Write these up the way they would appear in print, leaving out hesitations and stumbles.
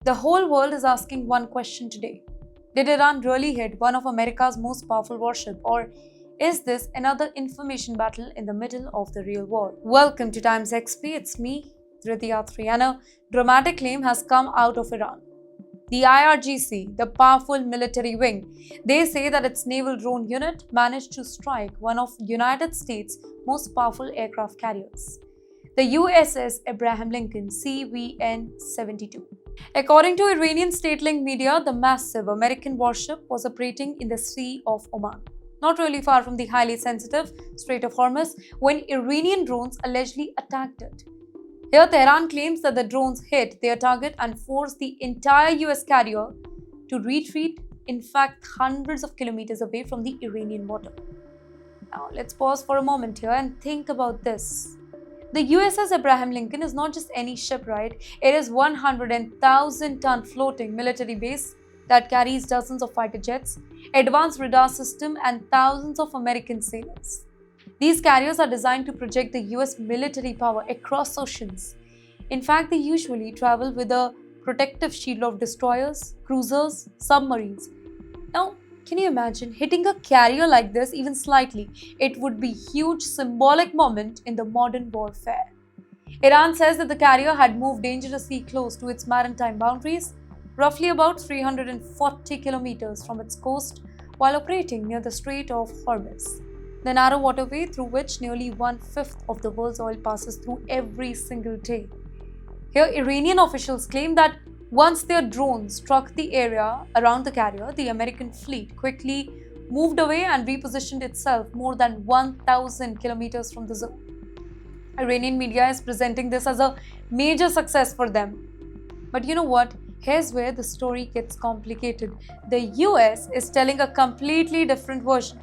The whole world is asking one question today. Did Iran really hit one of America's most powerful warships, or is this another information battle in the middle of the real war? Welcome to Times XP, it's me, Dhrityatri, and a dramatic claim has come out of Iran. The IRGC, the powerful military wing, they say that its naval drone unit managed to strike one of the United States' most powerful aircraft carriers, the USS Abraham Lincoln CVN-72. According to Iranian state-linked media, the massive American warship was operating in the Sea of Oman, not really far from the highly sensitive Strait of Hormuz, when Iranian drones allegedly attacked it. Here, Tehran claims that the drones hit their target and forced the entire US carrier to retreat, in fact, hundreds of kilometers away from the Iranian water. Now, let's pause for a moment here and think about this. The USS Abraham Lincoln is not just any ship, right? It is 100,000-ton floating military base that carries dozens of fighter jets, advanced radar system, and thousands of American sailors. These carriers are designed to project the US military power across oceans. In fact, they usually travel with a protective shield of destroyers, cruisers, submarines. Now, can you imagine hitting a carrier like this even slightly? It would be a huge symbolic moment in the modern warfare. Iran says that the carrier had moved dangerously close to its maritime boundaries, roughly about 340 kilometers from its coast, while operating near the Strait of Hormuz, the narrow waterway through which nearly one-fifth of the world's oil passes through every single day. Here, Iranian officials claim that once their drones struck the area around the carrier, the American fleet quickly moved away and repositioned itself more than 1,000 kilometers from the zone. Iranian media is presenting this as a major success for them. But you know what? Here's where the story gets complicated. The US is telling a completely different version.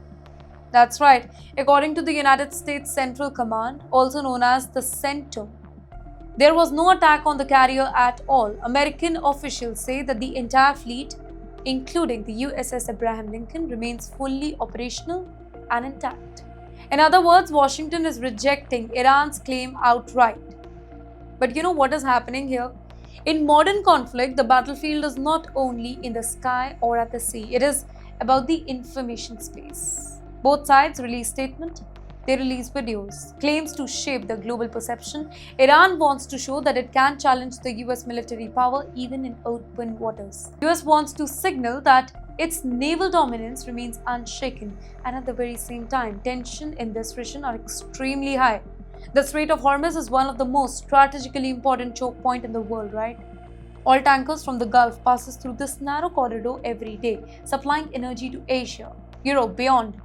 That's right. According to the United States Central Command, also known as the CENTCOM, there was no attack on the carrier at all. American officials say that the entire fleet, including the USS Abraham Lincoln, remains fully operational and intact. In other words, Washington is rejecting Iran's claim outright. But you know what is happening here? In modern conflict, the battlefield is not only in the sky or at the sea, it is about the information space. Both sides release statements. They release videos, claims to shape the global perception. Iran wants to show that it can challenge the US military power even in open waters. US wants to signal that its naval dominance remains unshaken, and at the very same time, tension in this region are extremely high. The Strait of Hormuz is one of the most strategically important choke points in the world, right? All tankers from the Gulf passes through this narrow corridor every day, supplying energy to Asia, Europe, beyond.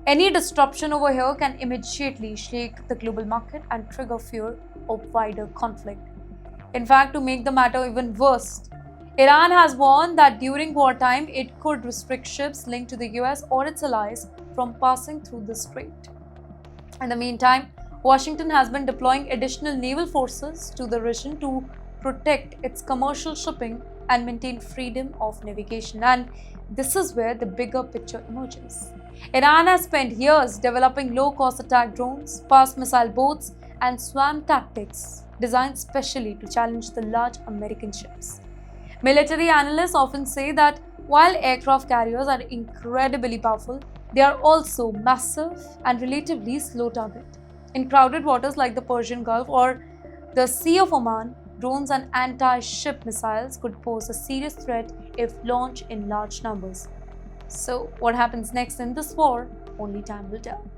Any disruption over here can immediately shake the global market and trigger fear of wider conflict. In fact, to make the matter even worse, Iran has warned that during wartime it could restrict ships linked to the US or its allies from passing through the strait. In the meantime, Washington has been deploying additional naval forces to the region to protect its commercial shipping and maintain freedom of navigation. And this is where the bigger picture emerges. Iran has spent years developing low-cost attack drones, fast missile boats, and swarm tactics designed specially to challenge the large American ships. Military analysts often say that while aircraft carriers are incredibly powerful, they are also massive and relatively slow target. In crowded waters like the Persian Gulf or the Sea of Oman, drones and anti-ship missiles could pose a serious threat if launched in large numbers. So, what happens next in this war? Only time will tell.